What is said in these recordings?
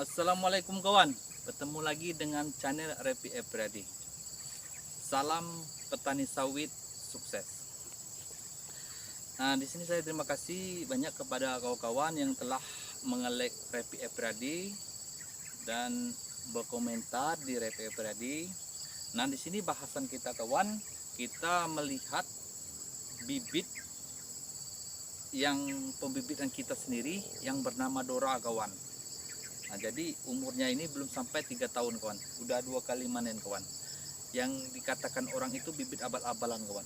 Assalamualaikum kawan, bertemu lagi dengan channel Repi Epradi. Salam petani sawit sukses. Nah, di sini saya terima kasih banyak kepada kawan-kawan yang telah mengelek Repi Epradi dan berkomentar di Repi Epradi. Nah, di sini bahasan kita kawan, kita melihat bibit yang pembibitan kita sendiri yang bernama Dora kawan. Nah, jadi umurnya ini belum sampai 3 tahun kawan, udah 2 kali panen kawan. Yang dikatakan orang itu bibit abal-abalan kawan.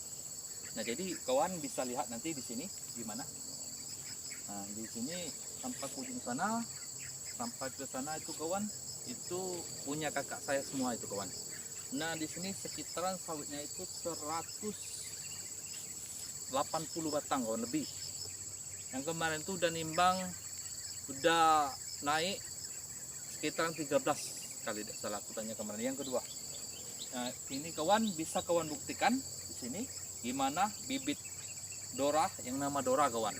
Nah, jadi kawan bisa lihat nanti di sini gimana. Nah, di sini sampai ke ujung sana, sampai ke sana itu kawan, itu punya kakak saya semua itu kawan. Nah, di sini sekitaran sawitnya itu 180 batang kawan lebih. Yang kemarin itu udah nimbang, udah naik sekitaran 13 kali, tidak salah aku tanya kemarin. Yang kedua, nah, ini kawan bisa kawan buktikan di sini gimana bibit Dora yang nama Dora kawan.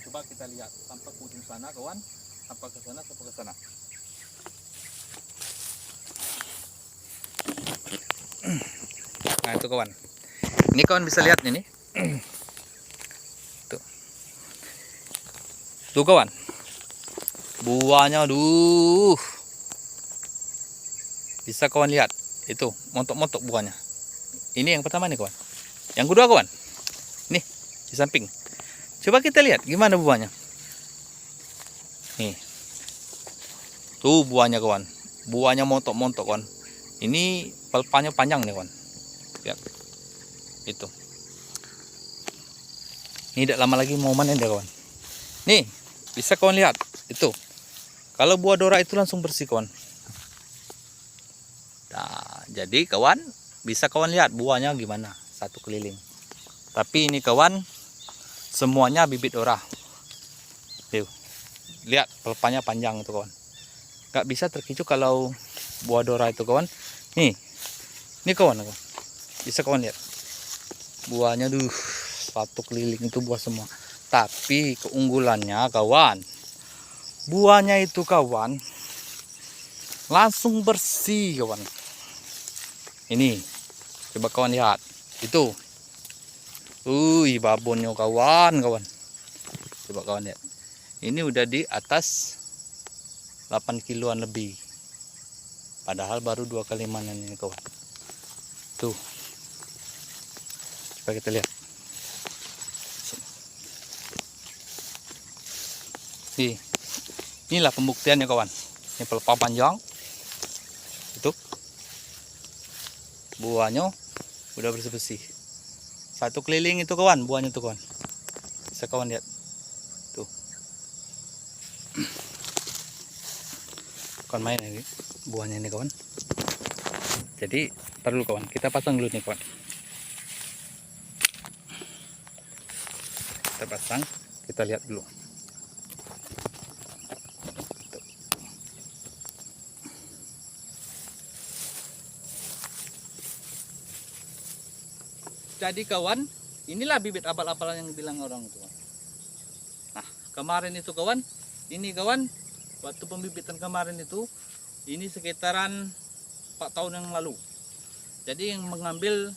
Coba kita lihat sampai ke ujung sana kawan, sampai ke sana, sampai ke sana. Nah, itu kawan. Ini kawan bisa lihat ini. Tuh. Tuh kawan. Buahnya aduh. Bisa kawan lihat, itu montok-montok buahnya. Ini yang pertama nih kawan. Yang kedua kawan, nih di samping. Coba kita lihat gimana buahnya. Nih, tuh buahnya kawan. Buahnya montok-montok kawan. Ini pelpanya panjang nih kawan. Lihat, itu. Ini tidak lama lagi mau panen deh kawan. Nih, bisa kawan lihat, itu. Kalau buah Dora itu langsung bersih kawan. Nah, jadi kawan bisa kawan lihat buahnya gimana, satu keliling. Tapi ini kawan semuanya bibit Dora. Tuh, lihat pelepahnya panjang itu kawan. Gak bisa terkecoh kalau buah Dora itu kawan. Nih, ini kawan, bisa kawan lihat buahnya tuh satu keliling itu buah semua. Tapi keunggulannya kawan, buahnya itu kawan langsung bersih kawan. Ini coba kawan lihat itu, babonnya kawan. Coba kawan lihat, ini udah di atas 8 kiloan lebih, padahal baru 2 kali panen ini kawan. Tuh, coba kita lihat. Inilah pembuktiannya kawan. Ini pelepah panjang, itu buahnya udah bersih-bersih. Satu keliling itu kawan, buahnya tuh kawan. Bisa kawan lihat. Tuh. Bukan main ini buahnya ini kawan. Jadi perlu kawan, kita pasang dulu nih kawan. Kita pasang, kita lihat dulu. Jadi kawan, inilah bibit abal-abalan yang bilang orang itu. Nah, kemarin itu kawan, ini kawan, waktu pembibitan kemarin itu, ini sekitaran 4 tahun yang lalu. Jadi yang mengambil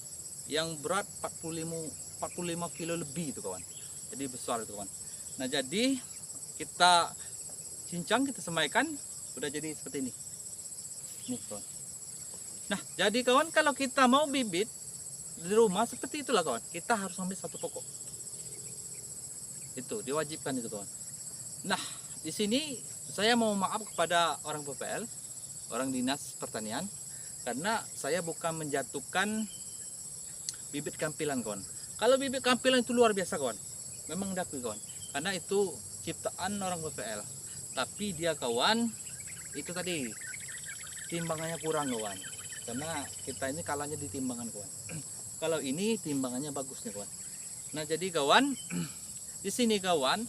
yang berat 45 kilo lebih itu kawan. Jadi besar itu kawan. Nah, jadi kita cincang, kita semaikan, udah jadi seperti ini. Nih kawan. Nah, jadi kawan, kalau kita mau bibit di rumah seperti itulah kawan, kita harus ambil satu pokok. Itu diwajibkan itu kawan. Nah, di sini saya mau maaf kepada orang PPL, orang dinas pertanian, karena saya bukan menjatuhkan bibit kampilan kawan. Kalau bibit kampilan itu luar biasa kawan, memang diakui kawan, karena itu ciptaan orang PPL. Tapi dia kawan, itu tadi timbangannya kurang kawan, karena kita ini kalahnya di timbangan kawan. Kalau ini timbangannya bagus nih kawan. Nah, jadi kawan, di sini kawan,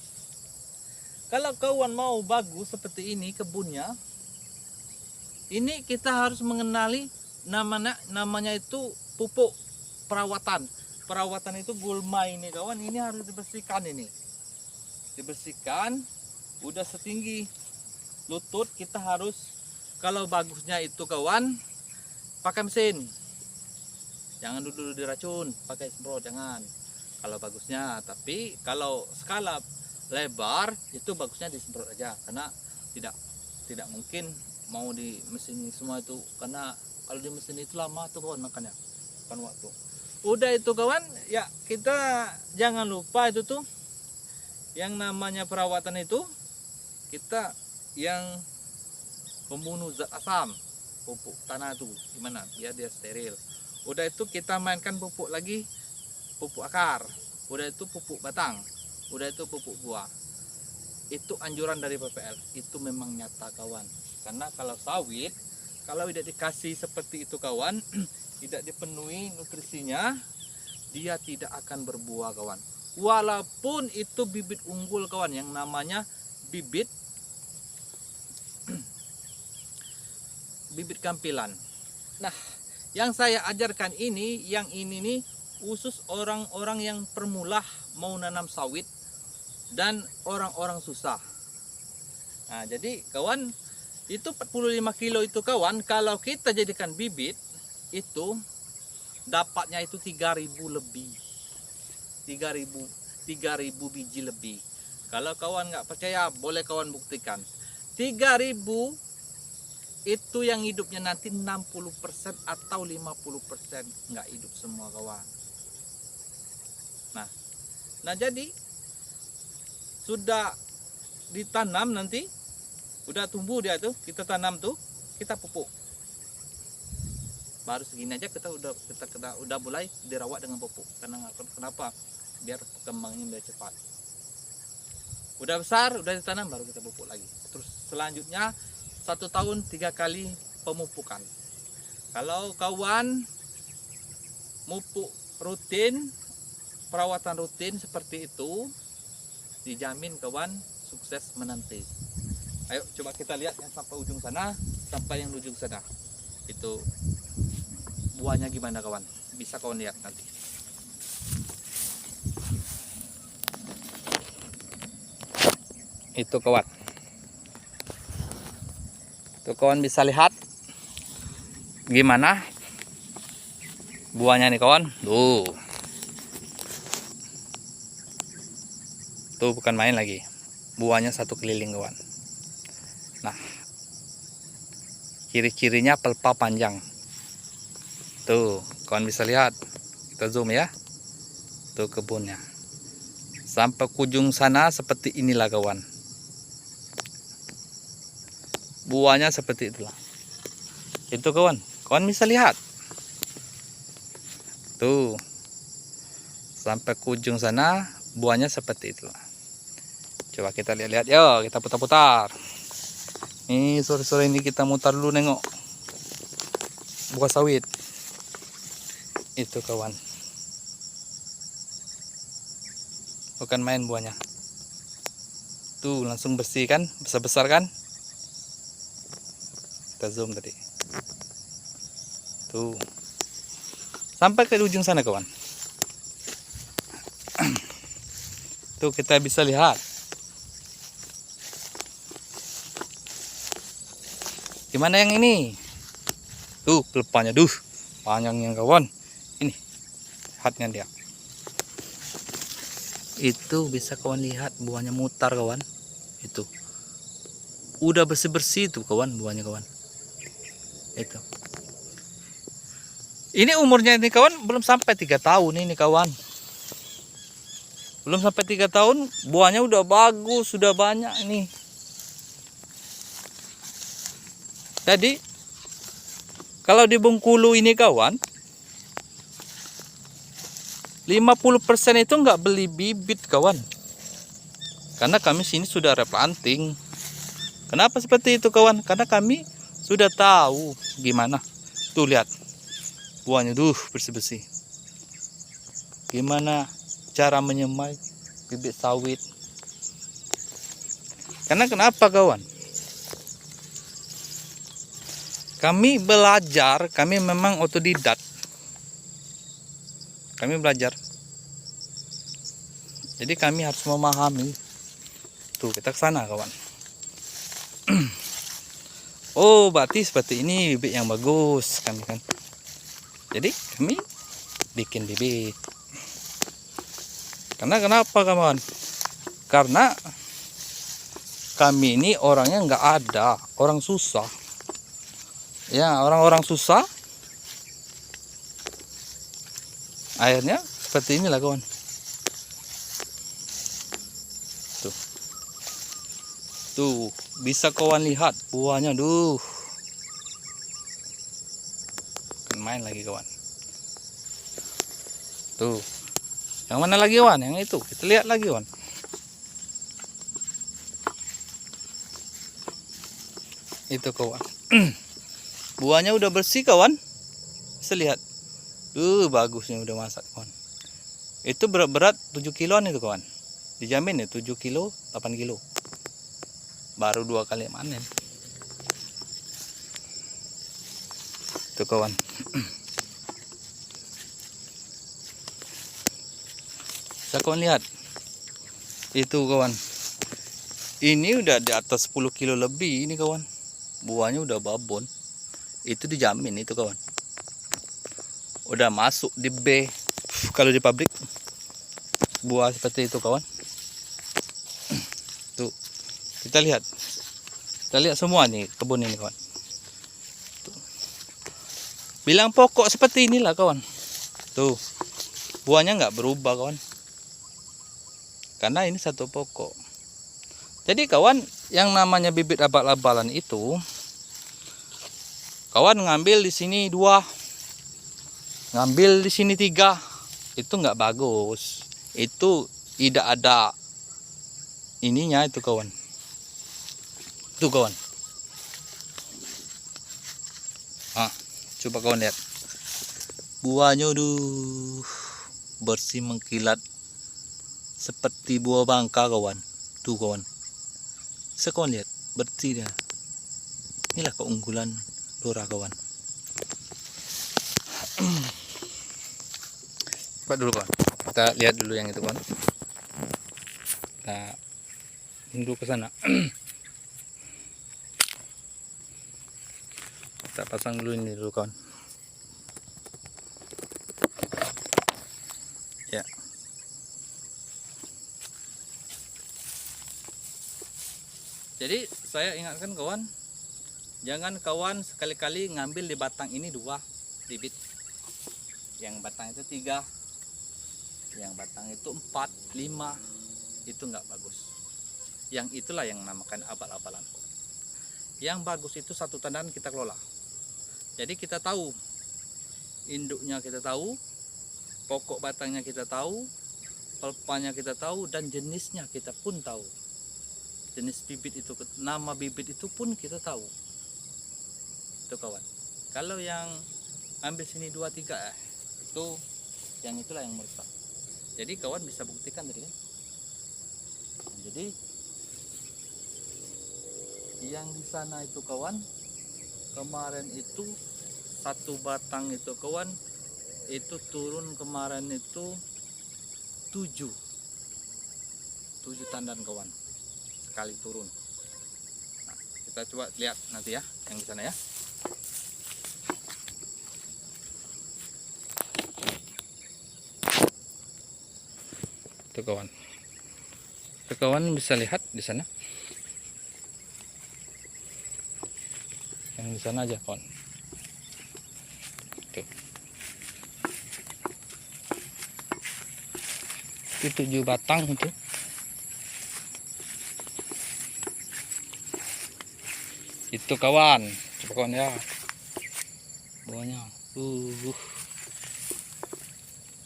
kalau kawan mau bagus seperti ini kebunnya, ini kita harus mengenali namanya itu pupuk perawatan. Perawatan itu gulma ini kawan, ini harus dibersihkan ini. Dibersihkan, udah setinggi lutut kita harus Kalau bagusnya itu kawan, pakai mesin. Jangan dulu diracun, pakai semprot, jangan. Kalau bagusnya, tapi kalau skala lebar itu bagusnya disemprot aja, karena tidak mungkin mau di mesin semua itu, karena kalau di mesin itu lama tuh kawan makannya, kan waktu. Udah itu kawan, ya kita jangan lupa itu tuh yang namanya perawatan itu, kita yang pembunuh zat asam, pupuk tanah tuh gimana biar dia steril. Udah itu kita mainkan pupuk lagi, pupuk akar, udah itu pupuk batang, udah itu pupuk buah. Itu anjuran dari PPL, itu memang nyata kawan. Karena kalau sawit, kalau tidak dikasih seperti itu kawan, tidak dipenuhi nutrisinya, dia tidak akan berbuah kawan. Walaupun itu bibit unggul kawan, yang namanya bibit kampilan. Nah, yang saya ajarkan ini, yang ini nih khusus orang-orang yang permulah mau nanam sawit dan orang-orang susah. Nah, jadi kawan, itu 45 kilo itu kawan, kalau kita jadikan bibit itu dapatnya itu 3.000 lebih. 3.000 biji lebih. Kalau kawan nggak percaya, boleh kawan buktikan. 3.000 itu yang hidupnya nanti 60% atau 50% nggak hidup semua kawan. Nah jadi sudah ditanam nanti, udah tumbuh dia tuh, kita tanam tuh, kita pupuk. Baru segini aja kita udah mulai dirawat dengan pupuk. Karena kenapa? Biar perkembangannya biar cepat. Udah besar, udah ditanam, baru kita pupuk lagi. Terus selanjutnya 1 tahun 3 kali pemupukan. Kalau kawan mupuk rutin, perawatan rutin seperti itu, dijamin kawan sukses menanti. Ayo coba kita lihat yang sampai ujung sana, sampai yang ujung sana. Itu buahnya gimana kawan? Bisa kawan lihat nanti. Itu kawan. Tuh kawan bisa lihat gimana buahnya nih kawan. Tuh bukan main lagi. Buahnya 1 keliling kawan. Nah, ciri-cirinya pelpa panjang. Tuh, kawan bisa lihat. Kita zoom ya. Tuh kebunnya. Sampai ke ujung sana seperti inilah kawan. Buahnya seperti itulah. Itu kawan. Kawan bisa lihat. Tuh. Sampai ke ujung sana buahnya seperti itulah. Coba kita lihat-lihat. Yo, kita putar-putar. Nih sore-sore ini kita mutar dulu nengok buah sawit. Itu kawan. Bukan main buahnya. Tuh langsung bersih kan, besar-besar kan. Kita zoom tadi. Tuh. Sampai ke ujung sana kawan. Tuh kita bisa lihat. Gimana yang ini? Tuh pelepahnya, panjangnya kawan. Ini lihatnya dia. Itu bisa kawan lihat buahnya mutar kawan. Itu udah bersih-bersih tuh kawan buahnya kawan. Itu. Ini umurnya ini kawan belum sampai 3 tahun ini kawan. Belum sampai 3 tahun buahnya udah bagus, sudah banyak ini. Jadi kalau di Bengkulu ini kawan, 50% itu nggak beli bibit kawan. Karena kami sini sudah replanting. Kenapa seperti itu kawan? Karena kami sudah tahu gimana. Tuh lihat buahnya bersih-bersih. Gimana cara menyemai bibit sawit. Karena kenapa kawan? Kami belajar, kami memang otodidak. Kami belajar. Jadi kami harus memahami. Tuh kita ke sana kawan. oh berarti seperti ini bibit yang bagus kami kan. Jadi kami bikin bibit. Karena kenapa kawan? Karena kami ini orangnya nggak ada, orang susah. Ya, orang-orang susah. Akhirnya seperti inilah kawan. Tuh. Tuh, bisa kawan lihat buahnya, duh. Main lagi kawan. Tuh. Yang mana lagi kawan? Yang itu. Kita lihat lagi kawan. Itu kawan. Buahnya udah bersih kawan. Bisa lihat. Bagusnya udah masak kawan. Itu berat 7 kiloan itu kawan. Dijamin ya 7 kilo, 8 kilo. Baru 2 kali panen. Itu kawan. Bisa kawan lihat. Itu kawan. Ini udah di atas 10 kilo lebih ini kawan. Buahnya udah babon. Itu dijamin itu kawan. Udah masuk di B. Kalau di pabrik buah seperti itu kawan. Tuh. Kita lihat. Kita lihat semua nih kebun ini kawan. Tuh. Bilang pokok seperti inilah kawan. Tuh. Buahnya nggak berubah kawan. Karena ini satu pokok. Jadi kawan, yang namanya bibit abal-abalan itu kawan ngambil di sini 2, ngambil di sini 3, itu nggak bagus. Itu tidak ada ininya itu kawan. Tuh kawan. Coba kawan lihat. Buahnya bersih mengkilat seperti buah bangka kawan. Tuh kawan. Bisa kawan lihat, bersih dia. Inilah keunggulan Lurah kawan. Coba dulu kawan. Kita lihat dulu yang itu kawan. Kita dulu ke sana. Kita pasang dulu ini dulu kawan. Ya. Jadi saya ingatkan kawan, jangan kawan sekali-kali ngambil di batang ini 2 bibit. Yang batang itu 3, yang batang itu 4, 5, itu nggak bagus. Yang itulah yang namakan abal-abalan. Yang bagus itu satu tandan kita kelola. Jadi kita tahu induknya, kita tahu pokok batangnya, kita tahu pelpanya, kita tahu, dan jenisnya kita pun tahu. Jenis bibit itu, nama bibit itu pun kita tahu. Itu kawan. Kalau yang ambil sini 2, 3 itu yang itulah yang merusak. Jadi kawan bisa buktikan tadi kan. Jadi yang di sana itu kawan, kemarin itu satu batang itu kawan, itu turun kemarin itu 7 tandan kawan. Sekali turun. Nah, kita coba lihat nanti ya yang di sana ya. Itu kawan. Itu kawan bisa lihat di sana. Yang di sana aja kawan. Tuh. Itu 7 batang itu. Itu kawan, coba kawan ya. Buahnya,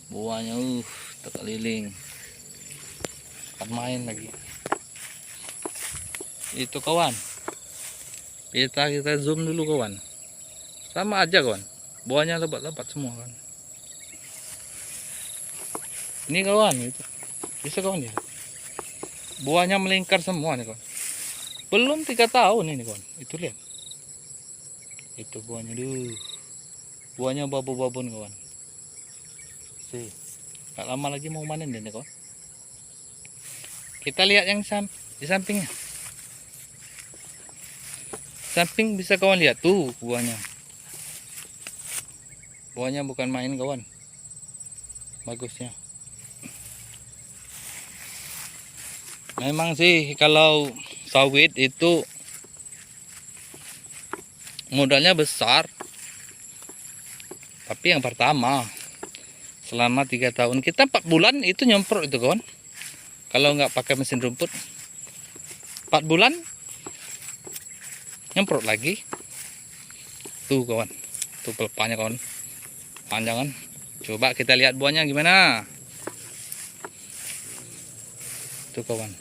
buahnya, terkeliling. Akan main lagi. Itu kawan. Kita zoom dulu kawan. Sama aja kawan. Buahnya lebat-lebat semua kan. Ini kawan, itu. Bisa kawan ya. Buahnya melingkar semua nih kawan. Belum 3 tahun ini kawan. Itu lihat. Itu buahnya Buahnya babu-babon kawan. Sih. Gak lama lagi mau panen deh kawan. Kita lihat yang di sampingnya. Samping bisa kawan lihat tuh buahnya. Buahnya bukan main kawan. Bagusnya. Memang sih kalau sawit itu modalnya besar. Tapi yang pertama selama 3 tahun kita 4 bulan itu nyemprot itu kawan. Kalau nggak pakai mesin rumput 4 bulan nyemprot lagi. Tuh kawan, tuh pelepahnya kawan, panjang kan. Coba kita lihat buahnya gimana. Tuh kawan,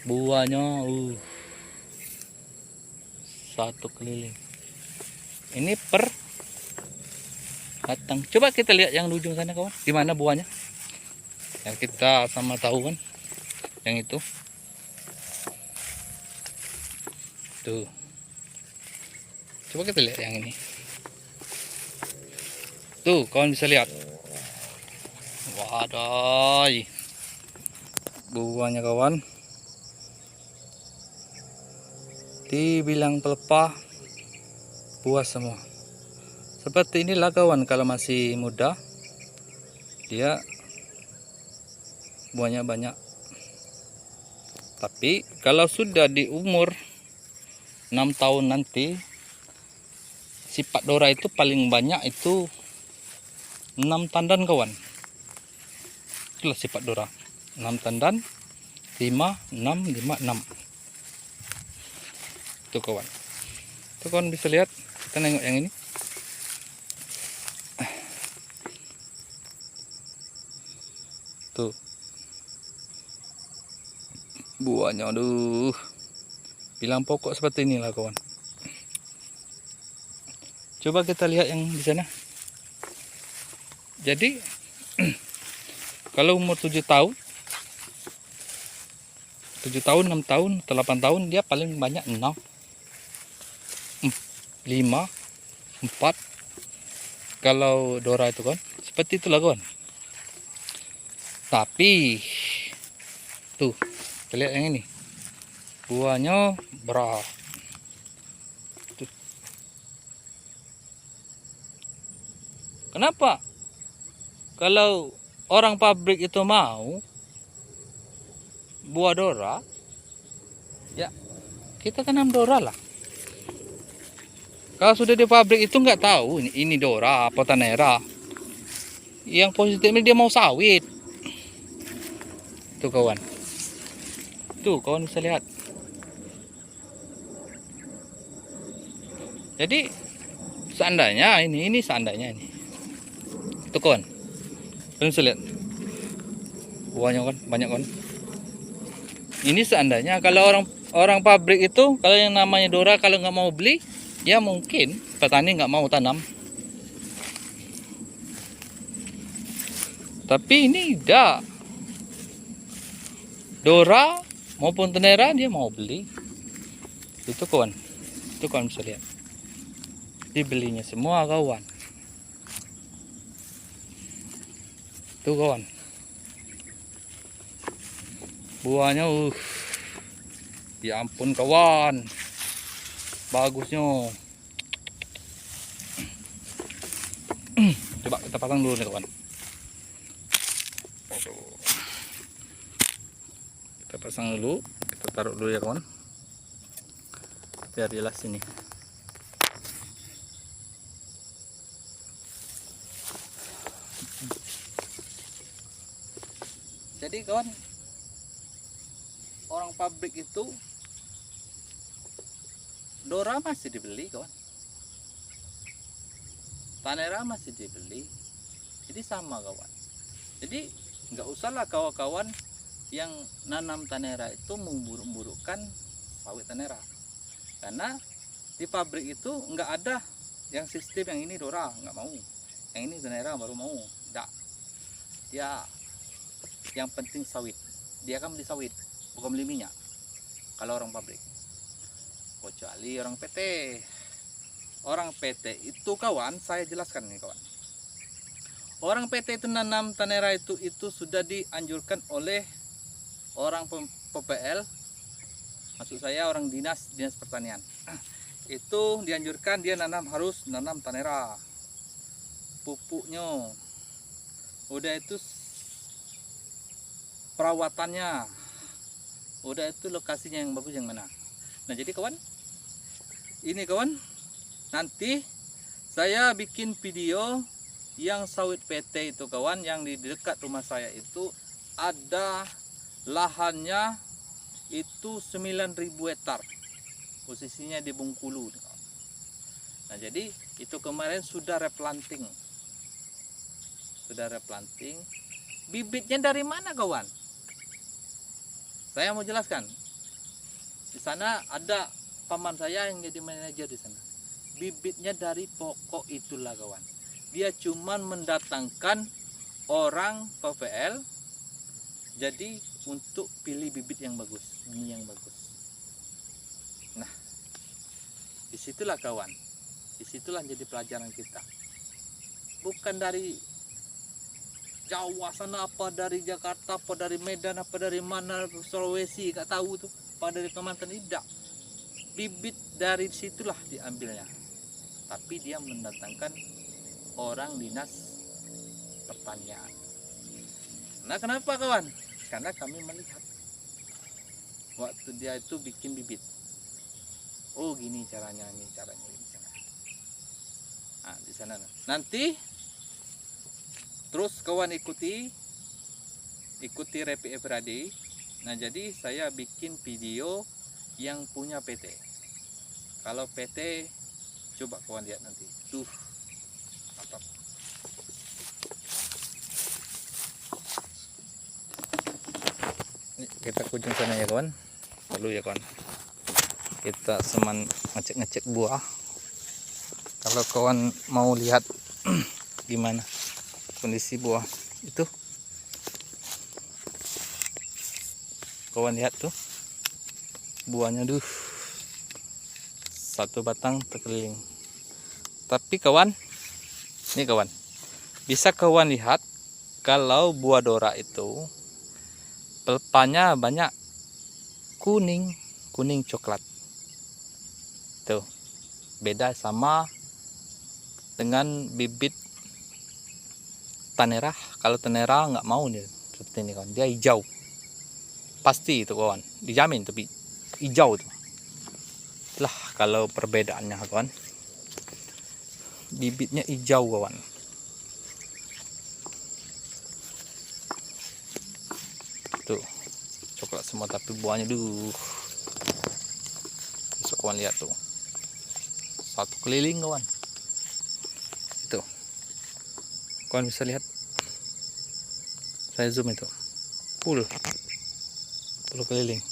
buahnya satu keliling. Ini per batang. Coba kita lihat yang di ujung sana kawan, gimana buahnya. Yang kita sama tahu kan, yang itu. Tuh. Coba kita lihat yang ini. Tuh, kawan bisa lihat. Waduh. Buahnya kawan. Dibilang pelepah, buah semua. Seperti inilah kawan kalau masih muda. Dia buahnya banyak. Tapi kalau sudah di umur 6 tahun nanti, sifat Dora itu paling banyak itu 6 tandan kawan. Itulah sifat Dora. 6 tandan, 5, 6, 5, 6. Tuh kawan. Tuh kawan bisa lihat. Kita nengok yang ini. Tuh. Buahnya aduh. Bilang pokok seperti inilah kawan. Coba kita lihat yang di sana. Jadi kalau umur 7 tahun 6 tahun, 8 tahun dia paling banyak 6, 5, 4. Kalau Dora itu kan seperti itulah kawan. Tapi tuh, kita lihat yang ini. Buahnya berat. Tuh. Kenapa? Kalau orang pabrik itu mau buah Dora, ya kita tanam Dora lah. Kalau sudah di pabrik itu nggak tahu ini Dora apa Tanera. Yang positifnya dia mau sawit. Tuh kawan. Tuh kawan bisa lihat. Jadi seandainya ini seandainya ini. Tuh kawan. Kalian bisa lihat. Buahnya kan banyak kan. Ini seandainya kalau orang pabrik itu kalau yang namanya Dora kalau nggak mau beli, ya mungkin petani nggak mau tanam. Tapi ini tidak. Dora maupun Tenera dia mau beli. Itu kawan. Itu kawan bisa lihat. Dibelinya semua kawan. Tuh kawan. Buahnya ya ampun kawan. Bagusnya. Coba kita pasang dulu nih kawan. Kita pasang dulu, kita taruh dulu ya kawan. Biar jelas ini. Jadi kawan, orang pabrik itu Dora masih dibeli kawan. Tanera masih dibeli. Jadi sama kawan. Jadi nggak usahlah kawan-kawan yang nanam Tanera itu memburuk-burukkan sawit Tanera. Karena di pabrik itu nggak ada yang sistem yang ini Dora nggak mau, yang ini Tanera baru mau. Nggak. Dia yang penting sawit. Dia kan beli sawit, bukan beli minyak. Kalau orang pabrik. Kecuali orang PT. Orang PT itu kawan, saya jelaskan nih kawan. Orang PT itu nanam Tanera itu sudah dianjurkan oleh orang PPL maksud saya orang dinas pertanian. Itu dianjurkan dia harus nanam tanera, pupuknya, udah itu perawatannya, udah itu lokasinya yang bagus yang mana. Nah jadi kawan, ini kawan, nanti saya bikin video yang sawit PT itu kawan, yang di dekat rumah saya itu ada lahannya itu 9.000 hektar, posisinya di Bengkulu. Nah jadi itu kemarin sudah replanting, bibitnya dari mana kawan? Saya mau jelaskan. Di sana ada paman saya yang jadi manajer di sana. Bibitnya dari pokok itulah kawan. Dia cuman mendatangkan orang PPL jadi untuk pilih bibit yang bagus, benih yang bagus. Nah, disitulah kawan, disitulah jadi pelajaran kita. Bukan dari Jawa sana, apa dari Jakarta, apa dari Medan, apa dari mana, Sulawesi, nggak tahu tuh, apa dari Kalimantan, tidak. Bibit dari situlah diambilnya. Tapi dia mendatangkan orang dinas pertanian. Nah kenapa kawan? Karena kami melihat waktu dia itu bikin bibit. Oh gini caranya, ini caranya, ini caranya. Nah di sana nanti terus kawan ikuti Repi Everadi. Nah jadi saya bikin video yang punya PT. Kalau PT coba kawan lihat nanti. Tuh mantap. Kita kunjung sana ya kawan. Lalu ya kawan, kita seman ngecek buah. Kalau kawan mau lihat gimana kondisi buah itu, kawan lihat tuh buahnya, satu batang terkeliling. Tapi kawan, ini kawan, bisa kawan lihat kalau buah dora itu pelepahnya banyak kuning coklat. Tuh beda sama dengan bibit tanera. Kalau tanera nggak mau nih seperti ini kawan, dia hijau pasti itu kawan, dijamin. Tapi hijau tuh lah kalau perbedaannya kawan, bibitnya hijau kawan. Tuh coklat semua tapi buahnya bisa kawan lihat tuh, satu keliling kawan. Itu kawan bisa lihat, saya zoom itu full keliling.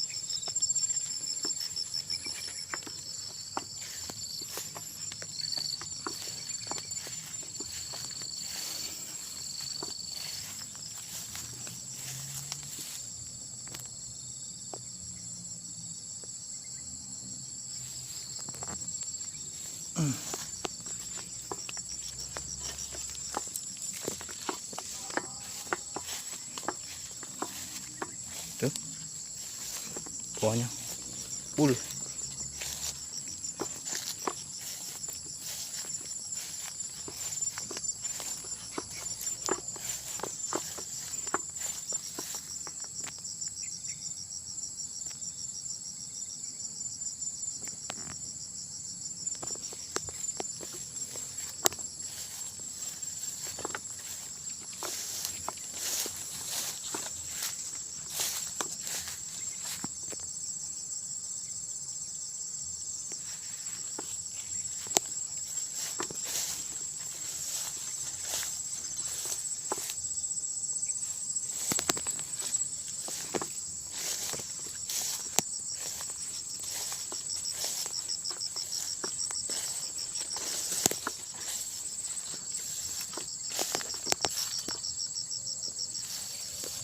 Tuh buahnya full.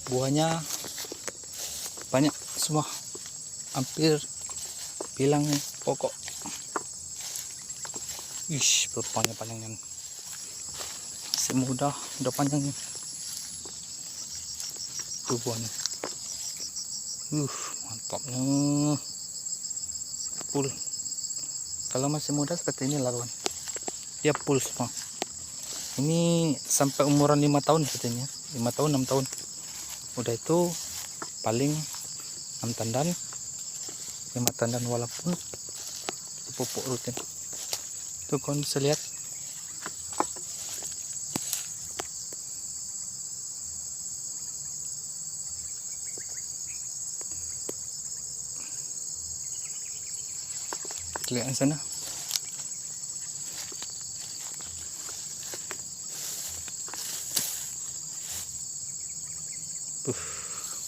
Buahnya banyak semua, hampir bilang pokok. Ish, berpanjang panjangnya, masih muda, udah panjangnya. Tuh buahnya, mantapnya. full. Kalau masih muda seperti ini lah kawan, dia full semua. Ini sampai umuran 5 tahun sepertinya, 5 tahun 6 tahun. Udah itu paling 6 tandan 5 tandan, walaupun pupuk rutin. Tuh kawan bisa lihat. Lihat di sana.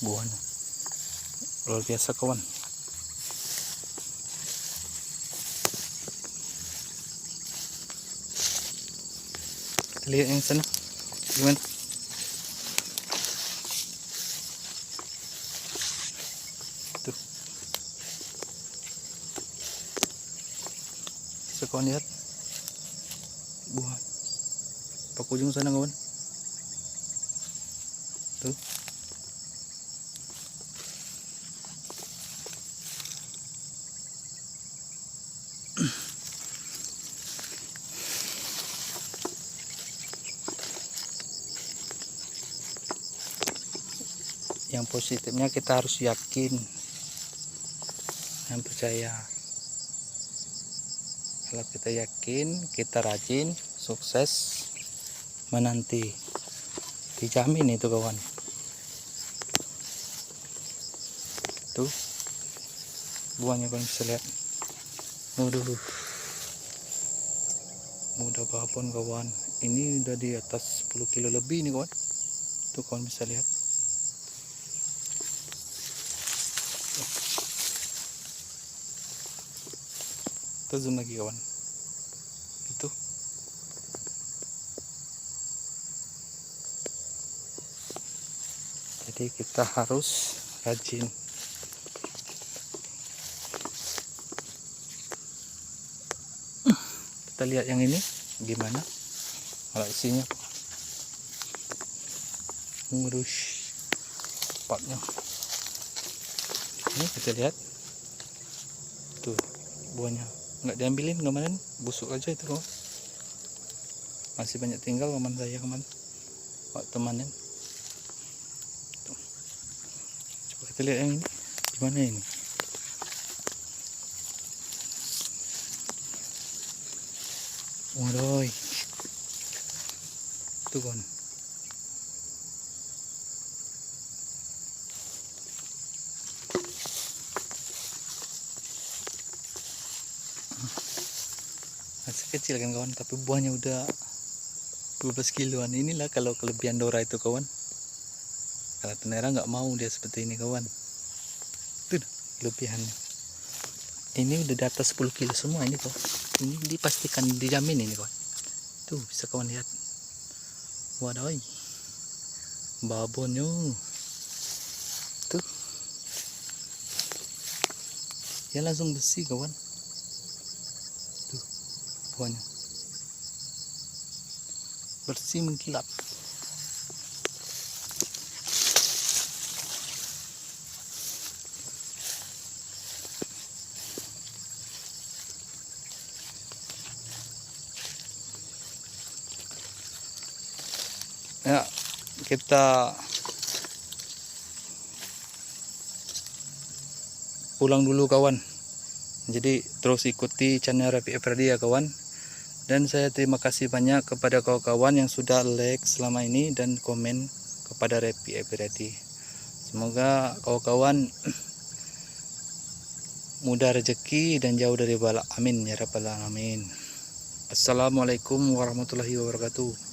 Buahnya luar biasa kawan. Kita lihat yang sana gimana. Tuh, bisa kawan lihat buah pak ujung sana kawan. Tuh, yang positifnya kita harus yakin dan percaya. Kalau kita yakin, kita rajin, sukses menanti, dijamin itu kawan. Tuh buahnya kawan bisa lihat. Waduh, mudah banget kawan. Ini udah di atas 10 kilo lebih nih kawan. Tuh kawan bisa lihat. Kita zoom lagi kawan. Itu jadi kita harus rajin. Kita lihat yang ini gimana kalau isinya. Ngurus potnya ini kita lihat tuh buahnya nggak diambilin kemarin, busuk aja itu kawan. Masih banyak tinggal teman saya kemarin waktu temanin. Tuh. Coba kita lihat yang ini gimana ini. Waduh, tuh kawan. Masih kecil kan kawan, tapi buahnya udah 12 kiloan. Inilah kalau kelebihan Dora itu kawan. Kalau Tenera nggak mau dia seperti ini kawan. Tuh kelebihannya. Ini udah di atas 10 kilo semua ini kawan. Ini dipastikan, dijamin ini kawan. Tuh bisa kawan lihat. Waduh, babonnya. Tuh ya langsung bersih kawan. Tuh buahnya bersih mengkilap. Ya, kita pulang dulu kawan. Jadi terus ikuti channel Repi Everready ya kawan. Dan saya terima kasih banyak kepada kawan-kawan yang sudah like selama ini dan komen kepada Repi Everready. Semoga kawan-kawan mudah rezeki dan jauh dari bala. Amin ya rabbal alamin. Assalamualaikum warahmatullahi wabarakatuh.